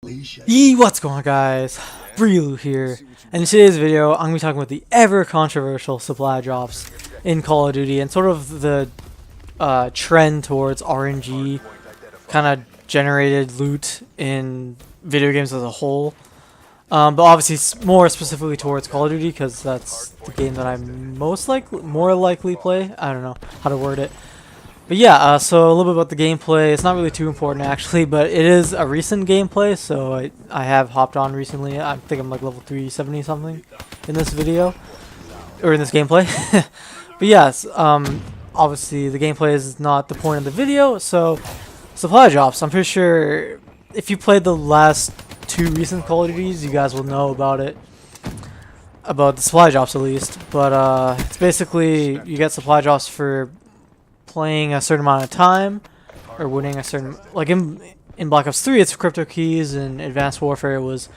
What's going on, guys? Brilu here, and in today's video I'm going to be talking about the ever controversial supply drops in Call of Duty and sort of the trend towards RNG kind of generated loot in video games as a whole, but obviously more specifically towards Call of Duty because that's the game that I more likely play. I don't know how to word it. But yeah, so a little bit about the gameplay. It's not really too important actually, but it is a recent gameplay, so I have hopped on recently. I think I'm like level 370 something in this video, or in this gameplay. But yes, obviously the gameplay is not the point of the video, so supply drops. I'm pretty sure if you played the last two recent Call of Duties, you guys will know about it. About the supply drops at least, but it's basically you get supply drops for playing a certain amount of time or winning a certain, like in Black Ops 3 it's crypto keys, and Advanced Warfare it was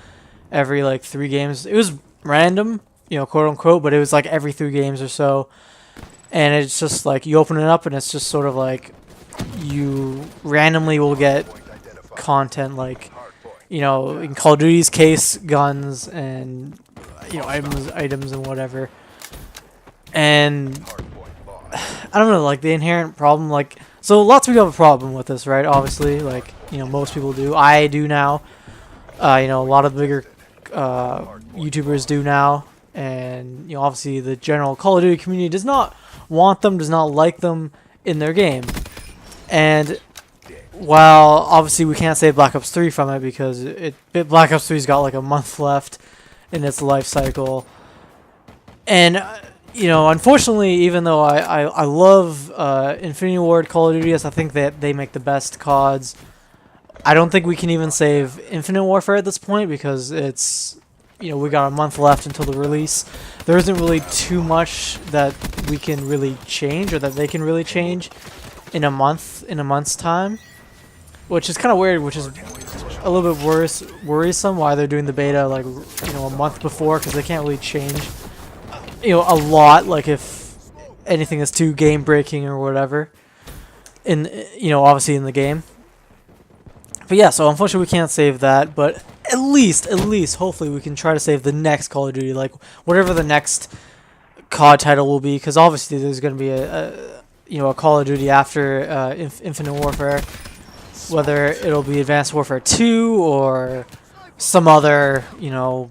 every like 3 games. It was random, you know, quote unquote, but it was like every 3 games or so, and it's just like you open it up and it's just sort of like you randomly will get content like, you know, in Call of Duty's case, guns and, you know, items and whatever. And I don't know, like the inherent problem, like, so lots of people have a problem with this, right? Obviously, like, you know, most people do. I do now. You know, a lot of the bigger YouTubers do now, and you know, obviously the general Call of Duty community does not want them, does not like them in their game. And while obviously we can't save Black Ops 3 from it because Black Ops 3's got like a month left in its life cycle, and you know, unfortunately, even though I love Infinity Ward Call of Duty, I think that they make the best CODs, I don't think we can even save Infinite Warfare at this point because it's, you know, we got a month left until the release. There isn't really too much that we can really change or that they can really change in a month's time, which is kind of weird, which is a little bit worrisome why they're doing the beta like, you know, a month before, because they can't really change, you know, a lot, like if anything is too game breaking or whatever in, you know, obviously in the game. But yeah, so unfortunately we can't save that, but at least hopefully we can try to save the next Call of Duty, like whatever the next COD title will be, because obviously there's going to be a you know, a Call of Duty after Infinite Warfare, whether it'll be Advanced Warfare 2 or some other, you know,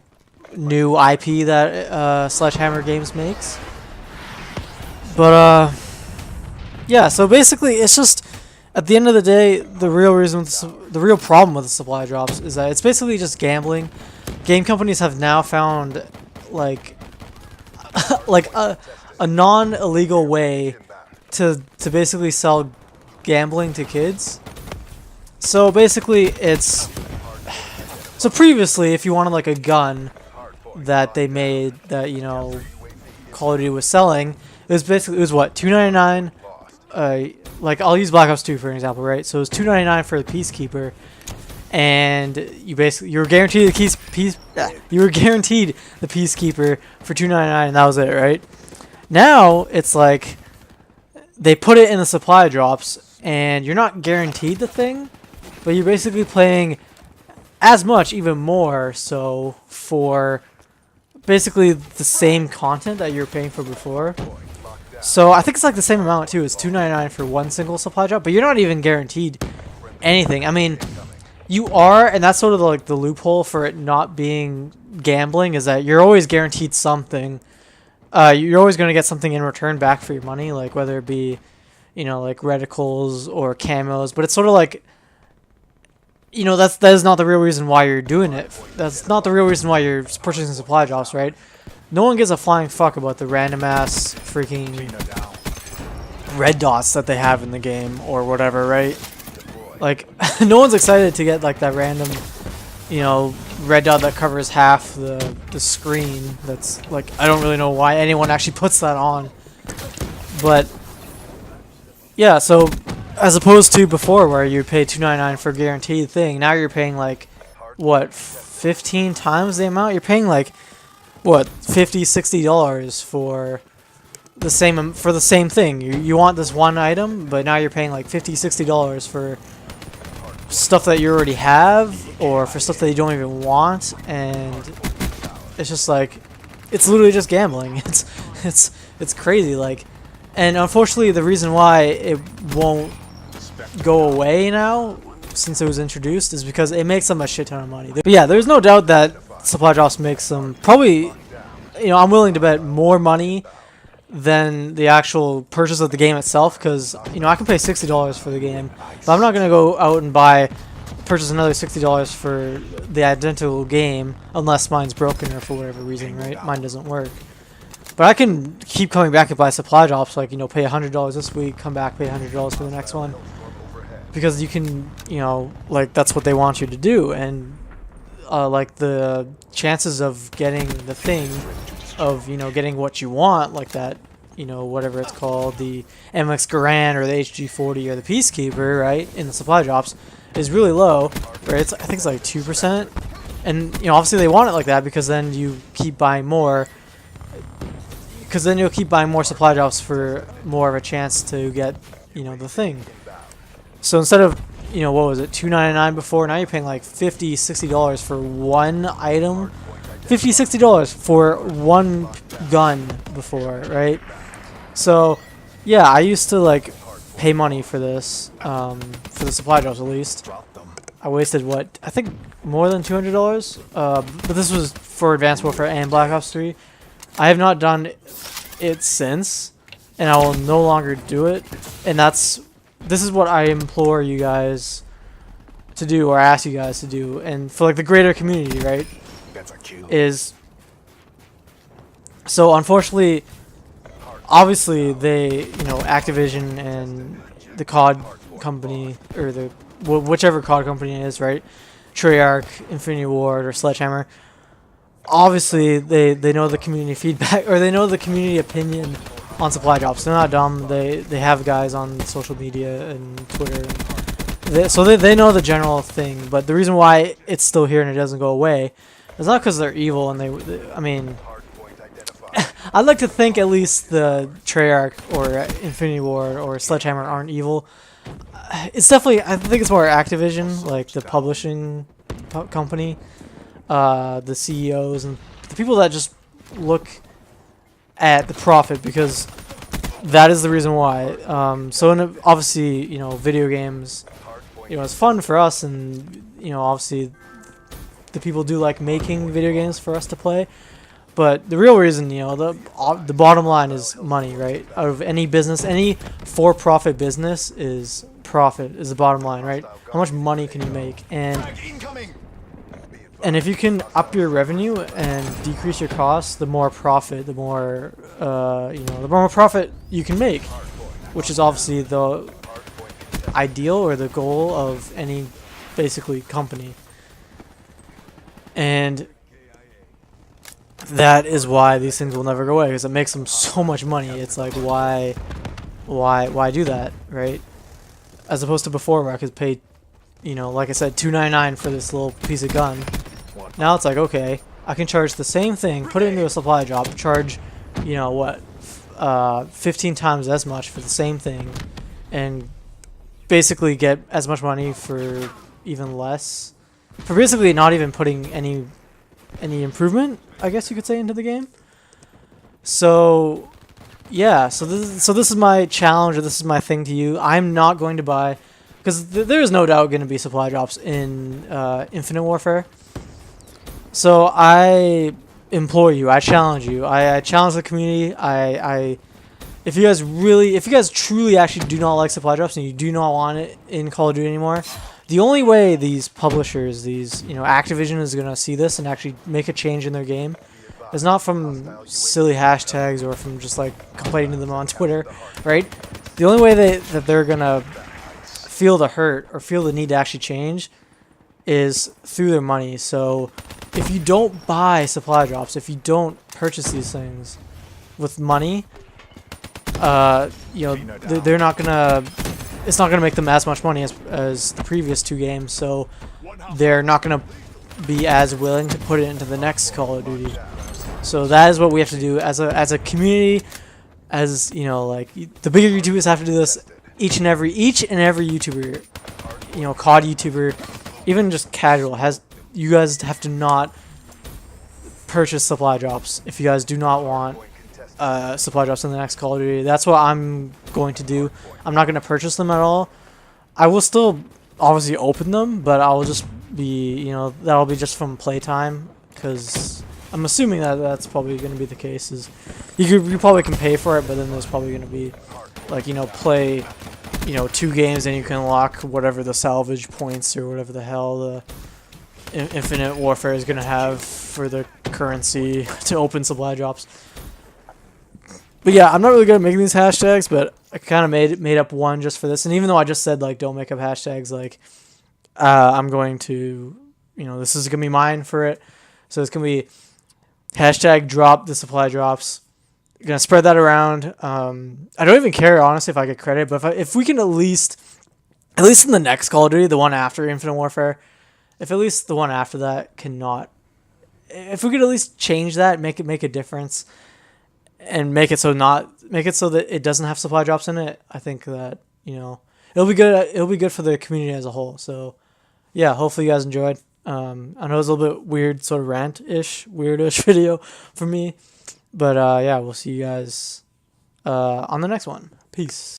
new IP that Sledgehammer Games makes. But yeah, so basically it's just, at the end of the day, the real problem with the supply drops is that it's basically just gambling. Game companies have now found like like a non-illegal way to basically sell gambling to kids. So basically it's, so previously if you wanted like a gun that they made that, you know, Call of Duty was selling, it was what, $2.99. Like I'll use Black Ops 2 for an example, right? So it was $2.99 for the Peacekeeper, and you were guaranteed the Peacekeeper for $2.99, and that was it, right? Now it's like they put it in the supply drops, and you're not guaranteed the thing, but you're basically playing as much, even more so, for basically the same content that you're paying for before. So I think it's like the same amount too. It's $2.99 for one single supply drop, but you're not even guaranteed anything. I mean, you are, and that's sort of like the loophole for it not being gambling, is that you're always guaranteed something. You're always going to get something in return back for your money, like whether it be, you know, like reticles or camos, but it's sort of like, you know, that is not the real reason why you're doing it. That's not the real reason why you're purchasing supply drops, right? No one gives a flying fuck about the random ass freaking red dots that they have in the game or whatever, right? Like, no one's excited to get like that random, you know, red dot that covers half the screen. That's like, I don't really know why anyone actually puts that on. But yeah, so as opposed to before where you pay $2.99 for a guaranteed thing, now you're paying like, what, 15 times the amount? You're paying like, what, $50-$60 for the same thing. You want this one item, but now you're paying like $50-$60 stuff that you already have or for stuff that you don't even want, and it's just like it's literally just gambling. It's crazy, like, and unfortunately the reason why it won't go away now since it was introduced is because it makes them a shit ton of money. But yeah, there's no doubt that supply drops makes them probably, I'm willing to bet more money than the actual purchase of the game itself, because I can pay $60 for the game, but I'm not gonna go out and purchase another $60 for the identical game unless mine's broken or for whatever reason, right? Mine doesn't work. But I can keep coming back and buy supply drops, like, pay $100 this week, come back, pay $100 for the next one, because you can, like, that's what they want you to do. And like the chances of getting the thing, of getting what you want, like that, whatever it's called, the MX Garand or the HG40 or the Peacekeeper, right, in the supply drops, is really low, right? I think it's like 2%, and obviously they want it like that because then you keep buying more, because then you'll keep buying more supply drops for more of a chance to get the thing. So instead of what was it, $2.99 before, now you're paying like $50, $60 for one item. $50, $60 for one gun before, right? So yeah, I used to like pay money for this, for the supply drops at least. I wasted what, I think more than $200, but this was for Advanced Warfare and Black Ops 3. I have not done it since, and I will no longer do it. And this is what I implore you guys to do, or ask you guys to do, and for like the greater community, right? Is so unfortunately, obviously they, Activision and the COD company, or the whichever COD company it is, right? Treyarch, Infinity Ward, or Sledgehammer. Obviously, they know the community feedback, or they know the community opinion on supply drops. They're not dumb. They have guys on social media and Twitter, so they know the general thing. But the reason why it's still here and it doesn't go away is not because they're evil. And I mean, I'd like to think at least the Treyarch or Infinity Ward or Sledgehammer aren't evil. It's definitely, I think it's more Activision, like the publishing company, the CEOs and the people that just look at the profit, because that is the reason why. So obviously, video games, it's fun for us, and obviously the people do like making video games for us to play. But the real reason, the bottom line is money, right? Out of any business, any for-profit business, is profit is the bottom line, right? How much money can you make? And if you can up your revenue and decrease your costs, the more profit, the more the more profit you can make, which is obviously the ideal or the goal of any basically company. And that is why these things will never go away, because it makes them so much money. It's like, why do that, right? As opposed to before, where I could pay, like I said, $2.99 for this little piece of gun. Now it's like, okay, I can charge the same thing, put it into a supply drop, charge, 15 times as much for the same thing, and basically get as much money for even less, for basically not even putting any improvement, I guess you could say, into the game. So yeah, so this is my challenge, or this is my thing to you. I'm not going to buy, because there is no doubt going to be supply drops in Infinite Warfare. So I implore you, I challenge you, I challenge the community. If you guys truly actually do not like supply drops and you do not want it in Call of Duty anymore, the only way these publishers, Activision, is gonna see this and actually make a change in their game is not from silly hashtags or from just like complaining to them on Twitter, right? The only way that they're gonna feel the hurt or feel the need to actually change is through their money. So if you don't buy supply drops, if you don't purchase these things with money, they're not gonna. It's not gonna make them as much money as the previous two games. So they're not gonna be as willing to put it into the next Call of Duty. So that is what we have to do as a community. As like the bigger YouTubers have to do this. Each and every YouTuber you know, COD YouTuber, even just casual, you guys have to not purchase supply drops if you guys do not want supply drops in the next Call of Duty. That's what I'm going to do. I'm not going to purchase them at all. I will still obviously open them, but I will just be, you know, that'll be just from playtime, because I'm assuming that that's probably going to be the case. Is you probably can pay for it, but then there's probably going to be, like, you know, play, you know, 2 games and you can unlock whatever the salvage points or whatever the hell the Infinite Warfare is going to have for the currency to open supply drops. But yeah, I'm not really good at making these hashtags, but I kind of made up one just for this. And even though I just said, like, don't make up hashtags, like, I'm going to, you know, this is going to be mine for it. So it's going to be hashtag drop the supply drops. Going to spread that around. I don't even care, honestly, if I get credit, but if we can at least in the next Call of Duty, the one after Infinite Warfare, if at least the one after that cannot, if we could at least change that, make a difference, and make it so that it doesn't have supply drops in it, I think that, you know, it'll be good. It'll be good for the community as a whole. So yeah, hopefully you guys enjoyed. I know it was a little bit weird, sort of weirdish video for me, but yeah, we'll see you guys on the next one. Peace.